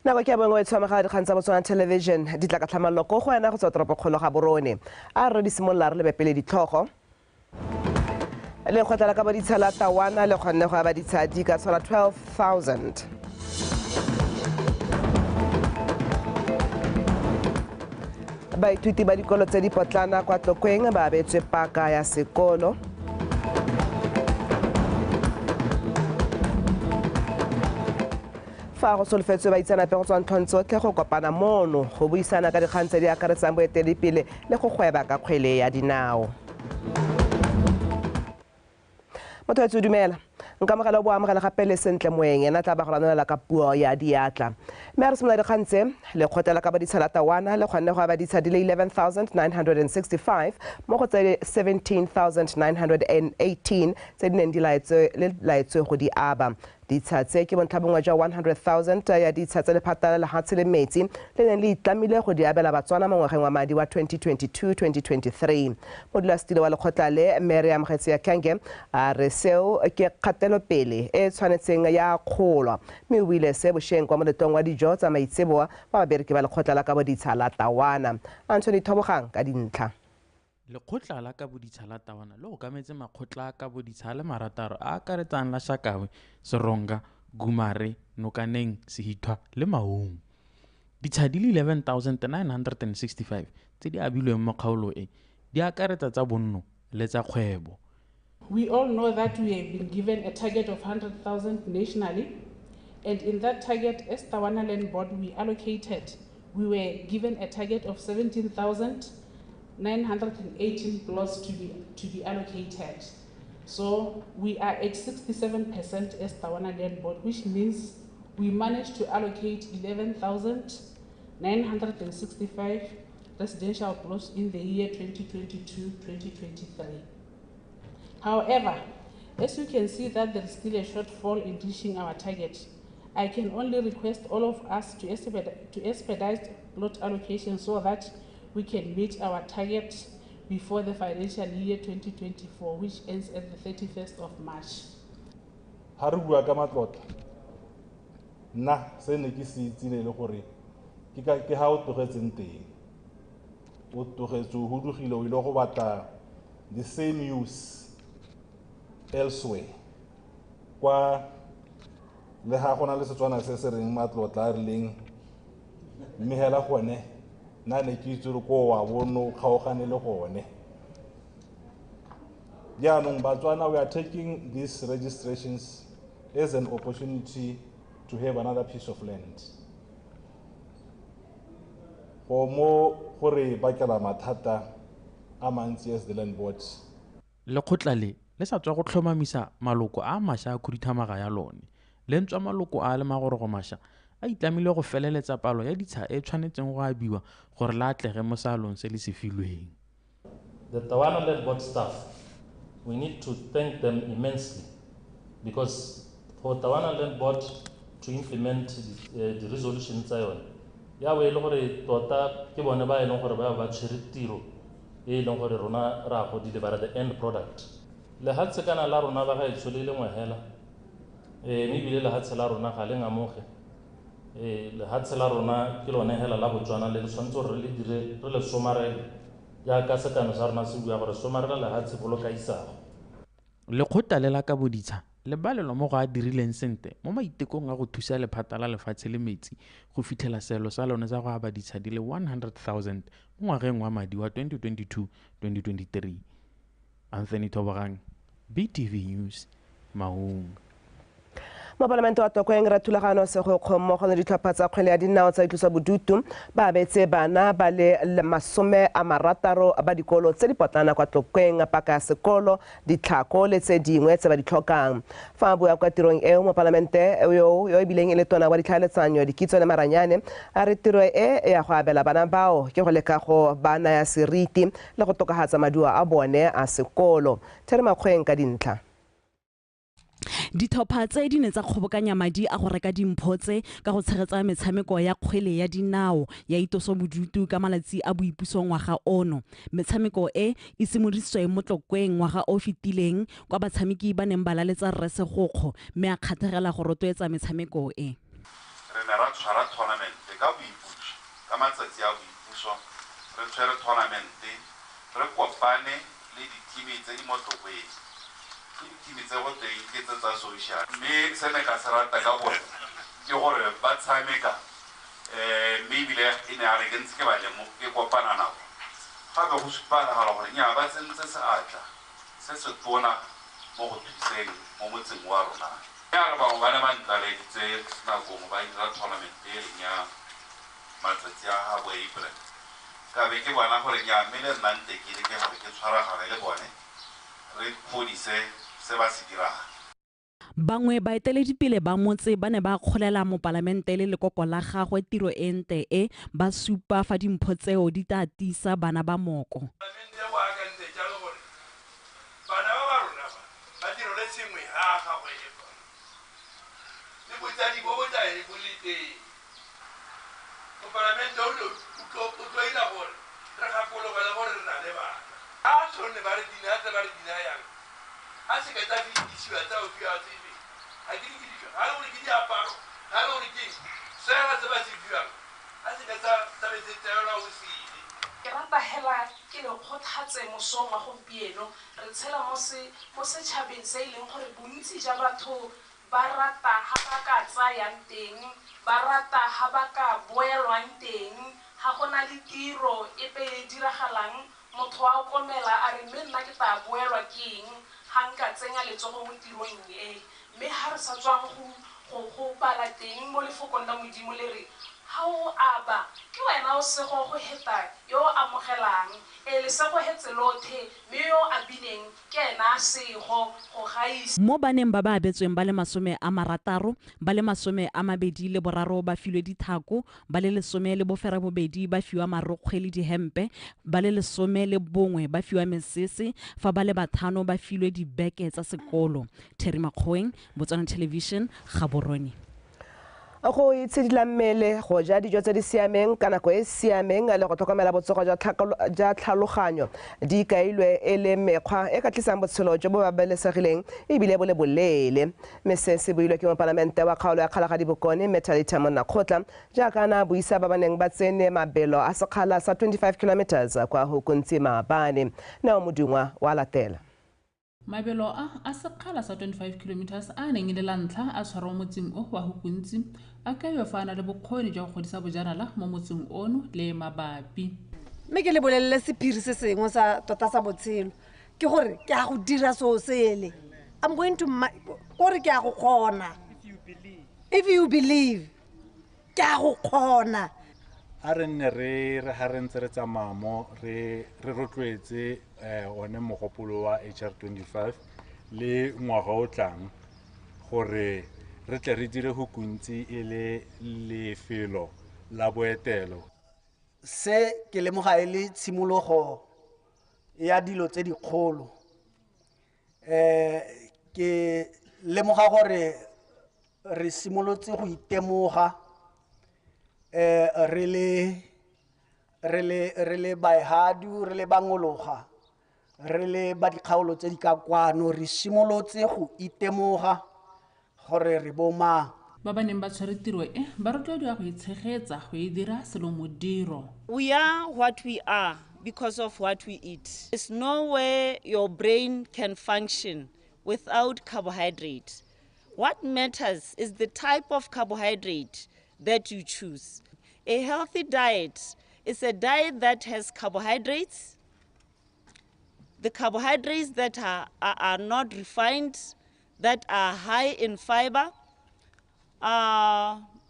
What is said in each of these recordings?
Nako ke bongwe tshwamega dikgang tsa BOTSWANA television di tla ka tlhamaloko go ena go tswa toropokgolo ga Borone a re di simolola re lebepele ditlhogo le kgotla la ka boditsha la Tawana le kgonne go aba ditshadi ka tshola 12,000 baithuti ba dikolo tse di potlana kwa Tlokweng ba abetswe paka ya sekolo fa go solofetswe baitsanape go tswa ntlhong tsotlhe go kopana mono go buisana ka dikgang tse di akaretsang boeteledipele le go gweba ka kgwele ya dinao. Motho wa dumela nka mogela bo amogela gape le sentle moeng ena tla ba go ranolela ka puo ya diatla mme a re simolola dikgang tse le kgotlela ka boditsha la Tawana le kgonne go aba ditsha di le 11,965 mo go tse 17,918 tse di neng di laetswe go di aba. Ditsha tse ke bontlhabongwe jwa 100,000 ya ditsha tse lephata la lefatshe le metsi le neng le itlamile go di abela batswana mo ngwageng wa madi wa 2022-2023. Modulasetilo wa lekgotla le Miriam Dikgang a re seo ke kgatelopele e tshwanetseng ya kgolwa mme o buile se bošeng kwa moletong wa dijo tsa maitseboa ba babereki ba lekgotla la ka boditsha la Tawana. Anthony Thobogang ka dintlha. Lekgotla la ka boditsha la Tawana le go kametse makgotla ka boditsha le marataro a akaretsang la Shakawe, Seronga, Gumare, Nokaneng, Sehithwa le Maung. Ditsha di le 11,965 tse di abilweng mo kgaolo e di akaretsa tsa bonno le tsa kgwebo. We all know that we have been given a target of 100,000 nationally, and in that target, as Tawana Land Board, we were given a target of 17,918 plots to be allocated. So we are at 67% as Tawana Land Board, which means we managed to allocate 11,965 residential plots in the year 2022-2023. However, as you can see that there is still a shortfall in reaching our target, I can only request all of us to expedite plot allocation so that we can meet our target before the financial year 2024, which ends at the 31st of March. Ha re bua ka matlotla nna se ne ke se itsile le gore ke ha o tlogetseng teng o tlogetse o hudugile o ile go batla the same use elsewhere kwa le ha gona le Setswana se se reng matlotla a rileng mme hela gone na ne ke itse go wa bono kgaogane le gone. Jaanong Batswana, we are taking these registrations as an opportunity to have another piece of land. Go mo gore bakela mathata a mantsi as the land board. Lekgotla le sa tswa go tlhomamisa maloko a mašwa a khuduthamaga ya lone le ntswa maloko a le magorogo mašwa a itlamile go feleletsa palo ya ditsha e tshwanetseng go abiwa gore la atlege mo salong se le se filweng. The Tawana Land Board staff, we need to thank them immensely because for Tawana Land Board to implement the resolution tsa yone ya we le gore tota ke bone ba e leng gore ba tshwere tiro e leng gore rona ra go deliver the end product. Le hatse kana la rona ba ga itsholile ngwahela mme bile le hatse la rona ga le ngamoge le hatse la rona ke lone hela la BOTSWANA le tshwantse re le dire re le somarela ya ka sekano sa rona se bua gore somarela le hatse boloka isago. Lekgotla le la ka boditsha le balelwa mo go a dirileng sente mo maitekong a go thusa lephata la lefatshe le metsi go fitlhela seelo sa lone sa go aba ditsha di le 100,000 mo ngwageng wa madi wa 2022-2023. Anthony Thobogang, BTV News, Maung. Mo Parlamento wa Tlokweng re thulagano se go kgommogo le ditlhopha tsa kgwele ya dinao tsa itlosa bodutu ba abetse bana ba le 60 ba dikolo tse di potlana kwa Tlokweng paka ya sekolo ditlhako le tse dingwe tse ba di tlhokang. Fa bua kwa tirong eo mo Parlamente yo e bileng le tona wa ditlhaeletsanyo dikitso le maranyane a re tiro e ya go abela bana bao ke go leka go bana ya seriti le go tokahatsa maduo a bone a sekolo. Tere Makgweng ka dintlha. Ditlhopha tse di ne tsa kgobokanya madi a go reka dimphotse ka go tshegetsa metshameko ya kgwele ya dinao ya itosobodutu ka malatsi a boipuso ngwaga ono. Metshameko e simolositswe mo Tlokweng ngwaga o fetileng kwa batshameki ba neng ba laletsa rre Segokgo mme a kgathagela go rotloetsa metshameko e. Re ne ra tshwara tournament ka boipuso ka matsatsi a boipuso re tshwere tournament re kopane le di-team tse di mo Tlokweni ke di-team tse go teng ke tse tsa social mme se ne ka se rata ka bone ke gore ba tshameka mme ebile e ne a re ke ntse ke ba lemo ke kopana nako gape go supagala gore nya ba tsentse seatla se se tona mo go thuseng mo motseng wa rona ya re bangwe ba ne ba ntlaleditse nakong ba dira tournament e leng ya matsatsi a bo April ka be ke bona gore nya mme le nna ntekile ke gore ke tshwaragane le bone re phodise se ba se dirang. Bangwe baeteledipele ba motse ba ne ba kgolela mo palamente le lekoko la gagwe tiro e nte e ba supa fa dimpho tseo di tla atisa bana ba moko. Ke rata hela ke le kgothatse mosong wa gompieno re tshela mo setšhabeng se e leng gore bontsi ja batho ba rata ha ba ka tsayang teng ba rata ha ba ka boelwang teng ha gona le tiro e pe diragalang motho wa komela a re mme nna ke tla boelwa ke eng ha nka tsenya letsogo mo tirong e mme ha re sa tswang go bala teng mo lefokong la Modimo le re ha o aba ke wena o se go heta yo amogelang le se go hetse lothe mme yo abineng ke ena se go gaisa. Mo baneng ba ba abetsweng ba le 60 ba le 23 ba filwe dithako ba le 12 ba fiwa marokgwe le dihempe ba le 11 ba fiwa mesese fa ba le 5 ba filwe dibeke tsa sekolo. Terry Makgoeng, Botswana Television, Gaborone. Go itshedila mmele go ja dijo tse di siameng ka nako e siameng le go tlhokomela botsogo ja tlhaloganyo di kailwe e le mekgwa e ka tlisang botshelo jo bo babalesegileng e bile bo le bolele mme se se builwe ke mo palamente wa kgaolo ya Kgalagadi Bokone Metalita Monakgotla jaaka na buisa ba baneng ba tsene mabelo a sekgala sa 25 kilometers kwa Hukuntsi Maabane na Modungwa wa latela. Mabelo a sekgala sa 25 kilometers a neng le lantla a tshwarwa motseng o wa Hukuntsi a ka yo fana le bokgoni jwa go godisa bojanala mo motseng ono le mabapi. Mme ke le bolelle sephiri se sengwe sa tota sa botshelo ke gore ke a go dira so sele. I'm going to gore ke a go kgona. If you believe ke a go kgona. A re nne re ha re ntse re tsamaya mo re rotloetse one mogopolo wa HR25 le ngwaga o tlang gore re tle re dire Hukuntsi e le lefelo la boetelo. Se ke lemoga e le tshimologo ya dilo tse dikgolo ke lemoga gore re simolotse go itemoga re le baehadu re le bangologa re le ba dikgaolo tse di ka kwano re simolotse go itemoga gore re boma ba baneng ba tshwere tiro e ba rotloediwa go itshegetsa go e dira selo modiro. We are what we are because of what we eat. There's no way your brain can function without carbohydrate. What matters is the type of carbohydrate that you choose. A healthy diet is a diet that has carbohydrates, the carbohydrates that are not refined, that are high in fiber.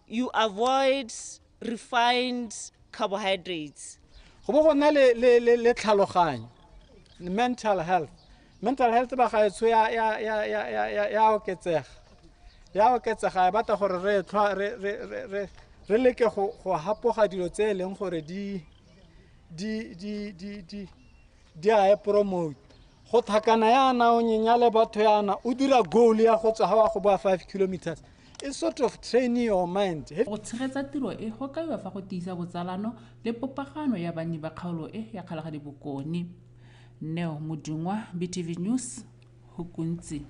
You avoid refined carbohydrates. Go bo gona le tlhaloganyo mental health ba ga etso ya oketsega ba ta gore re leke go hapoga dilo tse leng gore di a promote go thakana yana o nyenyale batho yana o dira goal ya go tswa ha go ba 5 kilometers. It's sort of training your mind. Go tshegetsa tiro e go kaiwa fa go tiisa botsalano le popagano ya banni ba kgaolo e ya Kgalagadi Bokone. Neo Modungwa, BTV News, Hukuntsi.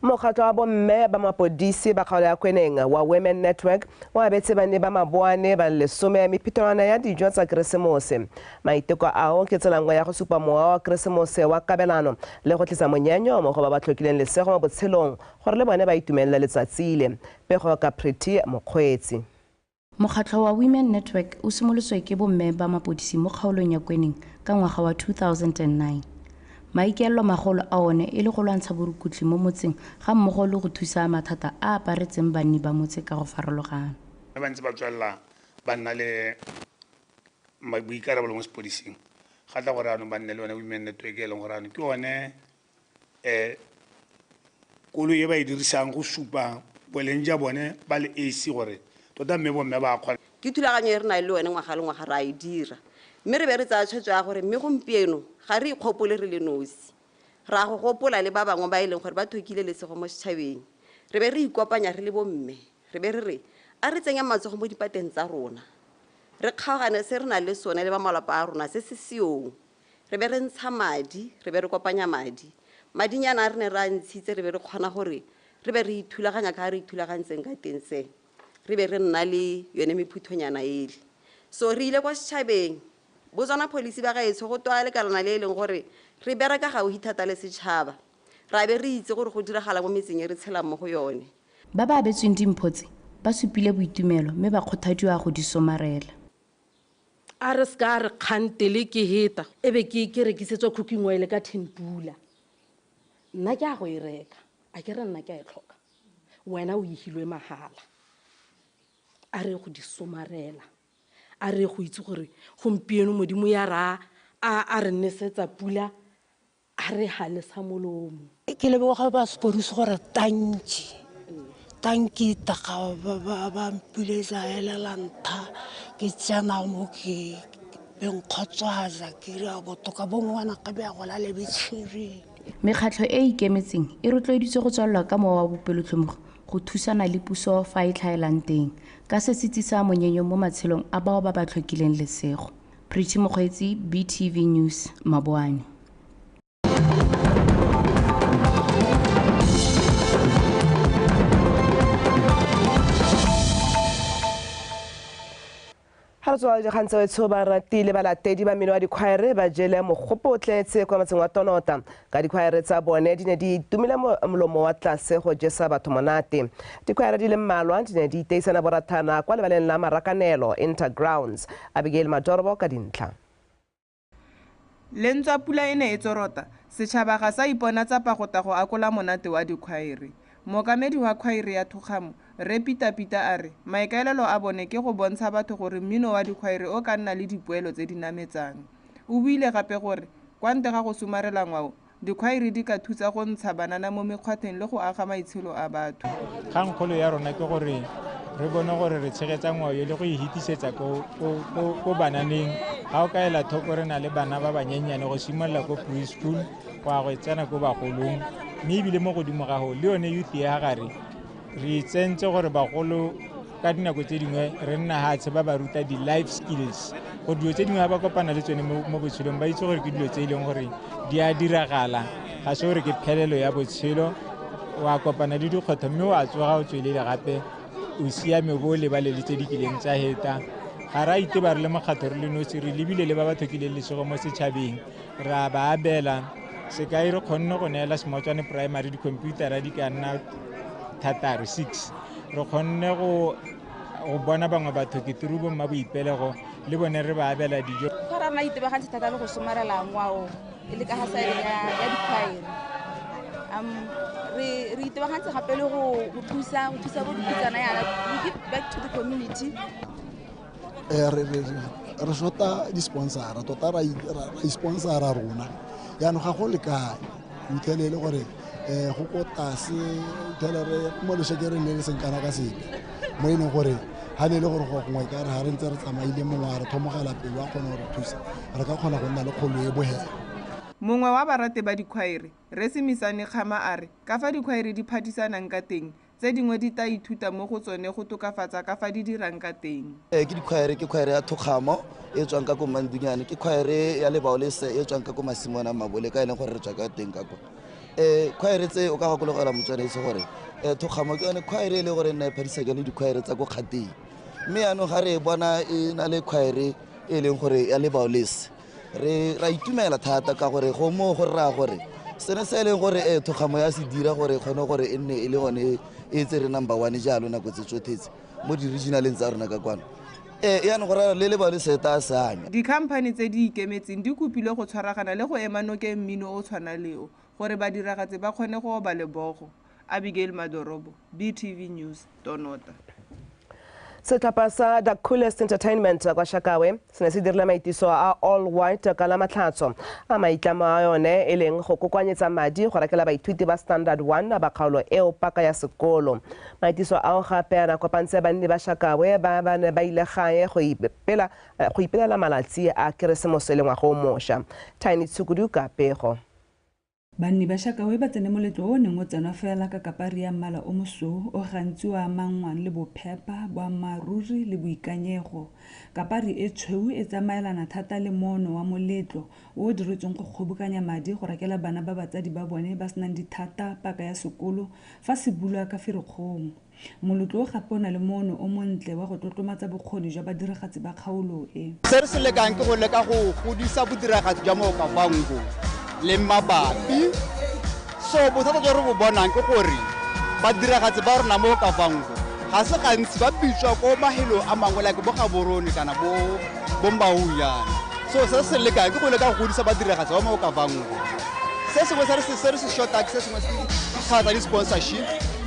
Mokgatlo wa bomme ba mapodisi ba kgaolo ya kweneng wa Women Network wa abetse bane ba maboane ba lesome ya mephetolwana ya dijo tsa Keresemose. Maiteko ao ke tselangwa ya go supa mowa wa Keresemose wa kabelano le go tlisa monyenyo mo go ba ba tlhokileng lesego mo botshelong gore le bone ba itumelela letsatsi le. Pego ka Pretty Mokgweetsi. Mokgatlo wa Women Network o simolotswe ke bomme ba mapodisi mo kgaolong ya kweneng ka ngwaga wa 2009. Maikaelelo magolo a one e le go lwantsha borukutli mo motseng ga mmogo le go thusa mathata a aparetseng banni ba motse ka go farologana. Ba ntse ba tswalla ba nna le boikarabelo mo sepodising ga tla gore ano ba nne le one Women Network e leng gore ano ke one kolo e ba e dirisang go supa boleng ja bone ba le AC gore tota mme bomme ba kgona ke thulaganyo e re na le one ngwaga le ngwaga ra e dira mme re be re tsaya tshwetso ya gore mme gompieno ga re ikgopole re le nosi ra go gopola le ba bangwe ba e leng gore ba thokile lesego mo setšhabeng re be re ikopanya re le bomme re be re re a re tsenya matsogo mo dipateng tsa rona re kgaogane se re na le sone le ba malapa a rona se se seong re be re ntsha madi re be re kopanya madinyana a re ne ra ntshitse re be re kgona gore re be re ithulaganya ka re ithulagantseng ka teng se re be re nna le yone mephuthonyana ele so re ile kwa setšhabeng BOTSWANA policy ba gaetsho go toa lekalana le e leng gore re bereka ga o ithata le setšhaba ra be re itse gore go diragala mo metseng e re tshelang mo go yone. Ba ba abetsweng dimphotse ba supile boitumelo mme ba kgothadiwa go di somarela. A re ska re kgantele ke heta e be ke rekisetswa cooking oil ka 10 pula nna ke a go e reka a ke re nna ke a e tlhoka wena o ihilwe mahala a re go di somarela a re go itse gore gompieno modimo ya ra a re nesetsa pula a re hale sa molomo ke leboga ba sepodisi gore tanki taga ba mpuletsa elela ntha ke tsena mo ke benkgotswaza ke re a botoka bongwana ka be a gola le betšhiri. Mekgatlho e ikemetseng e rotloeditswe go tswalelwa ka mowa wa bopelotlhomogo go thusana le puso fa e tlhaelang teng ka se se tsisa monyenyo mo matshelong a bao ba ba tlhokileng lesego. Pretty Mokgweetsi, BTV News, Maboane. Hatswa dikgang tsa batho ba ratile balatedi ba mmino wa dikgwaere ba jele mogopolo o tletse kwa motseng wa Tonota ka dikgwaere tsa bone di ne di itumile molomo wa tlase go jesa batho monate. Dikgwaere di le mmalwa di ne di iteisana borathana kwa lebaleng la Marakanelo Intergrounds. Abigail Madorobo ka dintlha. Lentswa pula e ne e tsorota setšhaba ga sa ipona tsa pagota go akola monate wa dikgwaere. Mookamedi wa kgwaere ya Thugamo Re Pita a re maikaelelo a bone ke go bontsha batho gore mmino wa dikgwaere o ka nna le dipoelo tse di nametsang. O buile gape gore kwa ntle ga go somarela ngwao dikgwaere di ka thusa go ntsha banana mo mekgwatheng le go aga maitsholo a batho. Kgangkgolo ya rona ke gore re bone gore re tshegetsa ngwao le go ihitisetsa ko bananeng ga o ka ela thoko re na le bana ba banyenyane go simolola ko preschool go a go tsena ko bagolong mme ebile mo godimo ga go le yone youth ya gare re tsentse gore bagolo ka dinako tse dingwe re nna hatshe ba ba ruta di-life skills gore dilo tse dingwe ga ba kopana le tsone mo botshelong ba itse gore ke dilo tse e leng gore di a diragala ga se gore ke phelelo ya botshelo wa kopana le dikgotho mme wa tsoga o tswelele gape o siame bo lebale le tse di kileng tsa heta ga ra iteba re le mokgatho re le nosi re lebile le ba ba thokileng lesego mo setšhabeng ra ba abela sekai re kgonne go neela Semotswane primary dikhomputara di ka nna 6 re kgonne go bona bangwe batho ke turubo mma boipelego le bone re ba abela dijo fara ma itebagantse thata le go somarela ngwao e le ka ga saele ya dikgwaere re itebagantse gape le go thusa bo dikutsana yana we give back to the community. Re shota di-sponsora tota ra isponsora rona yaanong ga go le kae o itlhelele gore go ko tase telere mo le shekereng le le senkana ka sepe mo e leng gore ga ne le gore go gongwe ka re ga re ntse re tsamaile mongwe a re thomogela pelo a kgona gore thusa re ka kgona go nna le kgolo e bogela. Mongwe wa barate ba dikgwaere re semisane kgama a re ka fa dikgwaere di phadisanang ka teng tse dingwe di ta ithuta mo go tsone go tokafatsa ka fa di dirang ka teng. Ke dikgwaere ke kgwaere ya Thugamo e tswang ka ko Mandunyane ke kgwaere ya Lebaolese e tswang ka ko Masimona Mabole ka e leng gore re tswa ka teng ka kwa choir tse o ka gakologela motswana se gore thokgamo ke yone choir e le gore nna phadisa ke le di-choir tsa go kgateng mme yaanong ga re bona e na le choir e leng gore ya le baolesi ra itumela thata ka gore go mo go raya gore sene se e leng gore thokgamo ya se dira gore kgone gore e nne e le gone e tse re number 1 jalo nako tse tsothetse mo di-regionaleng tsa rona ka kwano yaanong go raya le baolesi ta sanya dikhamphane tse di ikemetseng di kopilwe go tshwaragana le go ema nokeng mmino o tshwana leo gore badiragatsi ba kgone go oba lebogo. Abigail Madorobo, BTV News, Tonota. Setlhopha sa The Coolest Entertainment kwa Shakawe se ne se dirile maitiso a all white ka la matlhatso a maitlamo a yone e leng go kokoanyetsa madi go rekela baithuti ba standard 1 ba kgaolo eo paka ya sekolo. Maitiso ao gape a kopantse banni ba Shakawe ba ne ba ile gae go ipelela malatsi a Keresemose le ngwaga o mošwa. Tiny Tsukudu ka pego. Banni ba Shakawe ba tsene moletlo o neng o tsena fela ka kapari ya mmala o mosweu o gantsi wa mangwang le bophepa boammaaruri le boikanyego. Kapari e tshweu e tsamaelana thata le mono wa moletlo o diretsweng go kgobokanya madi go rekela bana ba batsadi ba bone ba senang dithata paka ya sekolo fa se bulwa ka Ferikgong. Moletlo o gape o na le mono o montle wa go tlotlomatsa bokgoni jwa badiragatsi ba kgaolo e. Se re se lekang ke go leka go godisa bodiragatsi jwa mo ka bango le mabapi so bothata jo re bo bonang ke gore badiragatsi ba rona mo ka bango ga se gantsi ba bitswa ko mahelo a mangwe like bo gaborone kana bo mbauyana so se se lekang ke go leka go godisa badiragatsi ba mo ka bango se sengwe se re se short access se sengwe se kgata di-sponsorship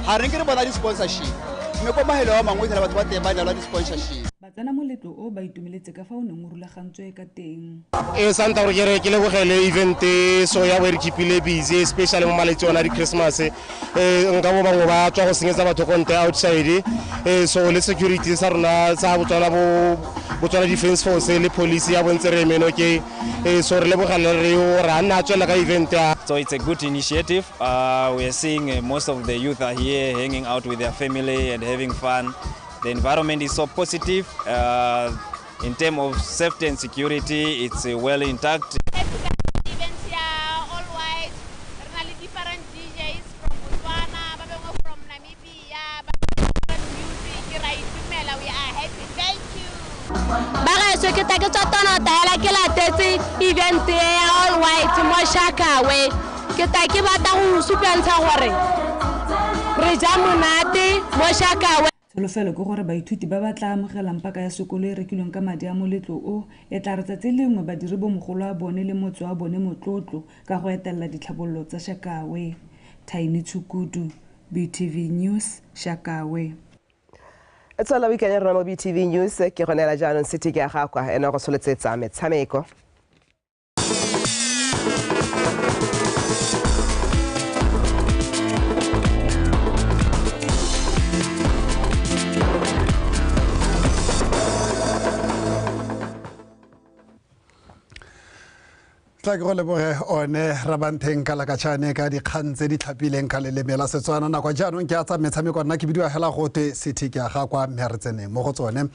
ga re nke re bona di-sponsorship mme ko mahelo a mangwe batho ba teng ba neelwa di-sponsorship. Batsana moletlo o ba itumeletse ka fa o neng o rulagantswe ka teng. Santa gore ke lebogele event so ya bo re keepile busy especially mo maletsi ona di Christmas nka bo bangwe ba tswa go senyetsa batho konte outside so le security sa rona sa botswana defense force le police ya bontse re meno ke so re lebogele re o ra nna tswela ka event. So it's a good initiative. We are seeing most of the youth are here hanging out with their family and having fun. The environment is so positive. In terms of safety and security, it's well intact. Events here, all white. There are different DJs from Botswana, from Namibia, music. We are happy. Thank you. Bagaso ke ta ke tsotona taela ke latetse event ya all white mo Shakawe. Ke ta ke batla go supentsha gore re ja monate mo Shakawe. Solofelo ke gore baithuti ba batla amogelang paka ya sekolo e rekilweng ka madi a moletlo o e tla re tsatsi lengwe badiri bo mogolo a bone le motse wa bone motlotlo ka go etelela ditlhabololo tsa Shakawe. Tiny Tsukudu, BTV News, Shakawe. Etsala weekend ya rona mo BTV News ke gonela jaanong city ke ya gakwa ena go soletsetsa metshameko. Tla ke go leboge one Rabanteng ka lakatšhane ka dikgang tse di tlhapileng ka leleme la Setswana nako jaanong ke a tsa metshameko nna ke bidiwa hela gote city ke a ga kwa mme re tseneng mo go tsone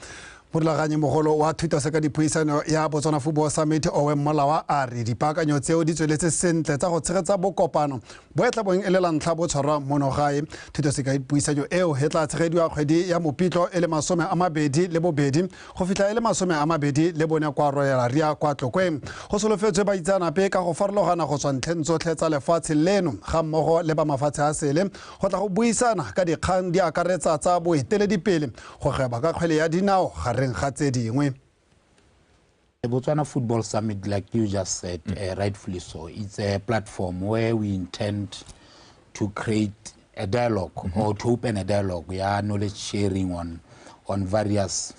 morulaganye mogolo wa thuto se ka dipuisano ya Botswana Football Summit Owe Molawa a re dipaakanyo tseo di tsweletse sentle tsa go tshegetsa bokopano bo etla boeng e le lantlha bo tshwarwa mono gae thuto se ka dipuisano eo he tla tshegediwa kgwedi ya mopitlo e le 22 go fitla e le 24 bone kwa Royal Area kwa Tlokweng go solofetswe ba itsanape ka go farologana go tswa ntlheng tsotlhe tsa lefatshe leno ga mmogo le ba mafatshe a sele go tla go buisana ka dikgang di akaretsa tsa boeteledipele go geba ka kgwele ya dinao The Botswana Football Summit, like you just said, rightfully so, it's a platform where we intend to create a dialogue or to open a dialogue. We are knowledge sharing on various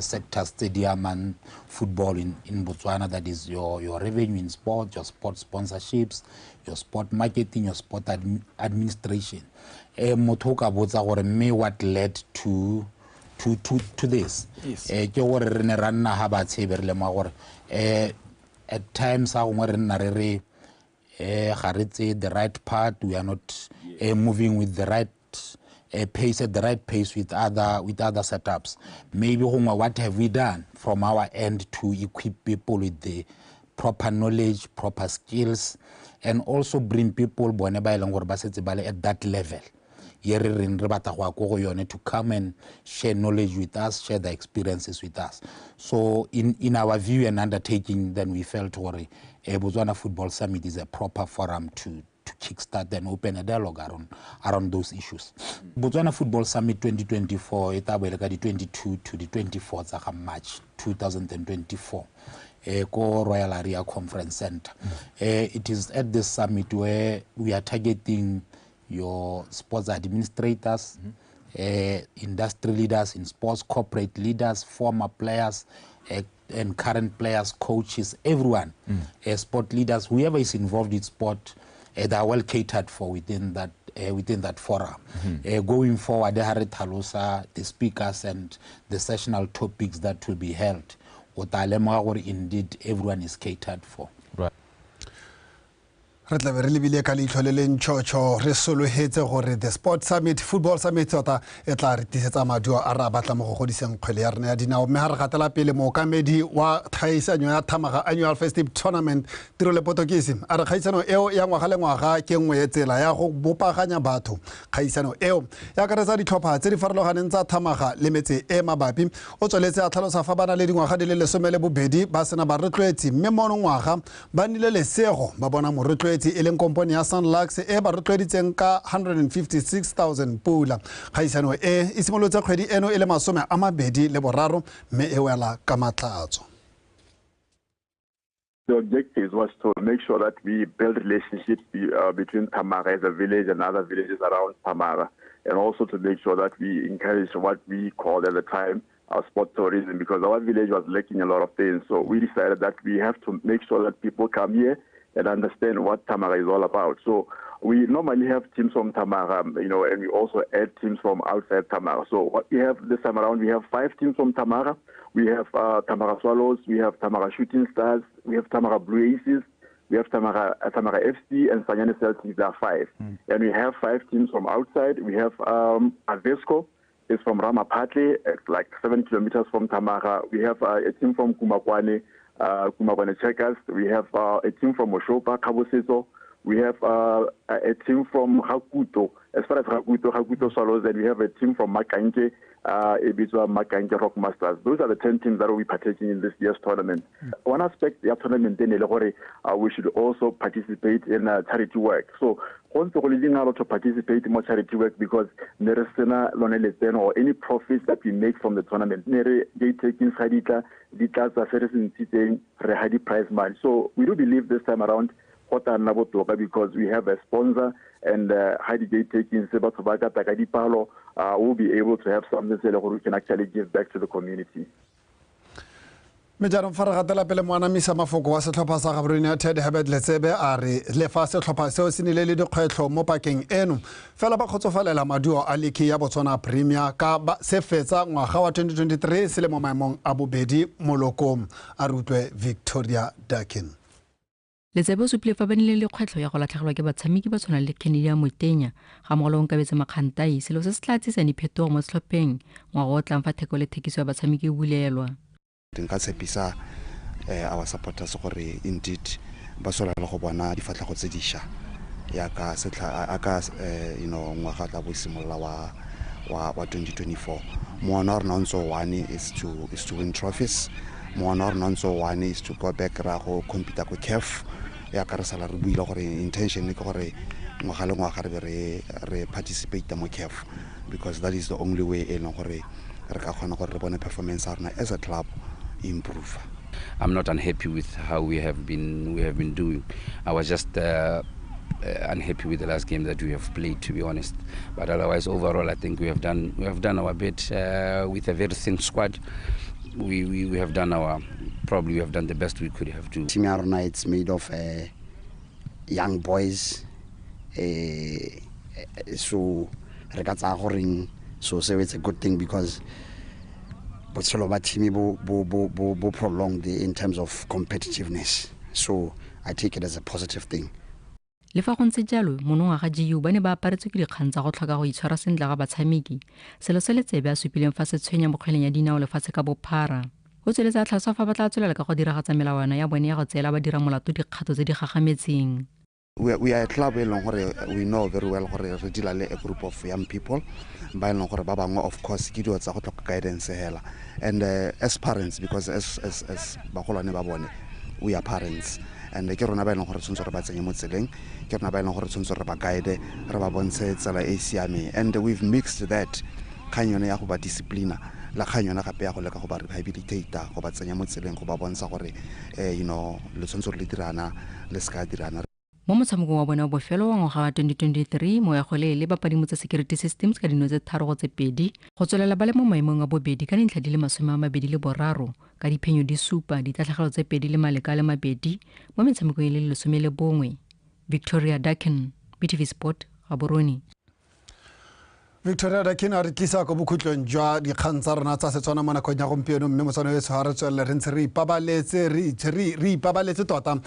sectors, stadium and football in Botswana. That is your revenue in sport, your sport sponsorships, your sport marketing, your sport administration. Motoka botsa gore me what led to this. Yes. At times the right part, we are not moving with the right pace at the right pace with other setups. Maybe what have we done from our end to equip people with the proper knowledge, proper skills, and also bring people bone ba eleng gore ba setse ba le at that level. To come and share knowledge with us, share the experiences with us. So in our view and undertaking, then we felt Botswana Football Summit is a proper forum to kickstart and open a dialogue around those issues. Botswana Football Summit 2024, it's the 22 to the 24th of March 2024. Royal Area Conference Center. It is at this summit where we are targeting your sports administrators, industry leaders in sports, corporate leaders, former players, and current players, coaches, everyone, sport leaders, whoever is involved in sport, they are well catered for within that forum. Going forward, the speakers and the sessional topics that will be held, indeed everyone is catered for. Right. Re tla be re lebile ka leitlho le lentšhotšho re sologetse gore the sport summit football summit tota e tla re tisetsa maduo a re a batla mo go godiseng kgwele ya rena ya dinao mme ga re gatela pele mookamedi wa kgaisanyo ya thamaga annual festive tournament tiro le potokisi a re kgaisano eo ya ngwaga le ngwaga ke nngwe e tsela ya go bopaganya batho kgaisano eo ya akaretsa ditlhopha tse di farologaneng tsa thamaga le metse e mabapi o tsweletse a tlhalosa fa bana le dingwaga di le 12 ba sena ba rotloetsi mme mono ngwaga ba nile lesego ba bona morotloetsi e leng kompone ya Sunlux e ba rotloeditseng ka 156,000 pula kgaisano e simolotse kgwedi eno e le 23 mme e wela ka matlatso. The objective was to make sure that we build relationships between Tamaga as a village and other villages around Tamaga, and also to make sure that we encourage what we called at the time sport tourism, because our village was lacking a lot of things. So we decided that we have to make sure that people come here and understand what Tamaga is all about. So we normally have teams from Tamaga, and we also add teams from outside Tamaga. So what we have this time around, we have 5 teams from Tamaga. We have Tamaga Swallows, we have Tamaga Shooting Stars, we have Tamaga Blue Aces, we have Tamaga FC, and Sanyane Celtics. There are 5. And we have 5 teams from outside. We have Avesco, it's from Ramapatli, like 7 kilometers from Tamaga. We have a team from Kumakwane Checkers. We have a team from Oshopa, Kaboseso. We have a team from Hakuto, as far as Hakuto Swallows, and we have a team from Makanke, Ebizwa Makanke Rock Masters. Those are the 10 teams that will be partaking in this year's tournament. One aspect of the tournament, we should also participate in charity work. So, also to participate in more charity work because there is or any profits that we make from the tournament. They taking prize money. So we do believe this time around because we have a sponsor and Heidi taking will be able to have something we can actually give back to the community. Mejarong faragatela pele moanamisa mafoko wa setlhopha sa Gaborone United Herbert Letsebe a re le fa setlhopha seo se nile le dikgwetlho mo pakeng eno fela ba khotsofalela maduo a leki ya Botswana Premier ka se fetsa ngwaga wa 2023 se le mo maemong a bobedi molokong a rutwe Victoria Dakin. Letsebe o supile fa ba nile le kgwetlho ya go latlhegelwa ke batshameki ba tshwana le Kennedy ya Motenya ga mogolong ka betse makgantai selo se se tla tsitsang diphetogo mo setlhopheng ngwaga o tlang fa theko le thekiso ya batshameki e bulelwa. Nka tshepisa our supporters gore indeed ba sola le go bona difatlhego tse dišwa ya ka ngwaga tla bo simolola wa 2024. Moana re nantso one is to win trophies. Moana re nantso one is to go back ra go compete ko CAF ya ka re sala re buile gore intention ke gore ngwaga le ngwaga re participate mo CAF because that is the only way e leng gore re ka kgona gore re bone performance ya rena as a club improve. I'm not unhappy with how we have been doing. I was just unhappy with the last game that we have played, to be honest. But otherwise, overall, I think we have done our bit with a very thin squad. We have done the best we could have done. Team Arena, it's made of young boys, so it's a good thing because Botswana team bo prolonged in terms of competitiveness. So I take it as a positive thing. Le fa go ntse jalo monong ga GU ba ne ba aparetswe ke dikgang tsa go tlhoka go itshwara sentle ga batshameki selo se Letsebe a supileng fa se tshwenya bokgweleng ya dinao lefatshe ka bophara. o tsweletsa tlhalosa fa ba tla tswelela ka go diragatsa melawana ya bone ya go tseela ba dira molato dikgato tse di gagametseng. We are a club we know very well gore re dila le a group of young people ba e leng gore ba bangwe of course ke dio tsa go tlhoka guidance hela, and as parents, because as bagolwane ba bone, we are parents, and ke rona ba e leng gore tshwanetse re ba tsenye mo tseleng, ke rona ba e leng gore tshwanetse re ba guide, re ba bontshe tsela e siame, and we've mixed that kgang yone ya go ba disciplina la kgang yone gape ya go leka go ba rehabilitate, go ba tsenya mo tseleng, go ba bontsha gore le tshwanetse le dirana le ska dirana. Mo motshamekong wa bona wa bofelo wa ngwaga wa 2023 mo ya gole le bapadimo tsa security systems ka dino tse 3 go tse 2 go tswelela ba le mo maemong a bobedi ka dintlha di le 23 ka diphenyo di supa ditatlhegelo tse 2 le maleka le mabedi mo metshamekong e le 11. Victoria Dikgang, BTV Sport, Gaborone. Victoria Dikgang a re tlisa ko bokhutlong jwa dikgang tsa rona tsa Setswana mo nakong ya gompieno, mme motswana yo tshwara tswelle re ntse re ipabaletse tota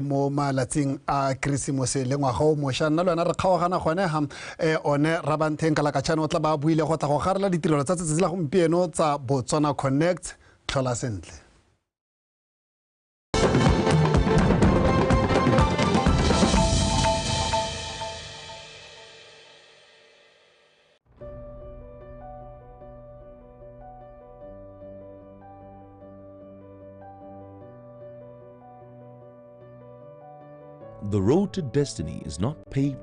mo malatsing a Keresemose le ngwaga o mošwa. Nna le wena re kgaogana gone ha one Rabantheng Kalakachane o tla ba buile go tla go garela ditirelo tsa tsatsi la gompieno tsa Botswana Connect. Tlhola sentle. The road to destiny is not paved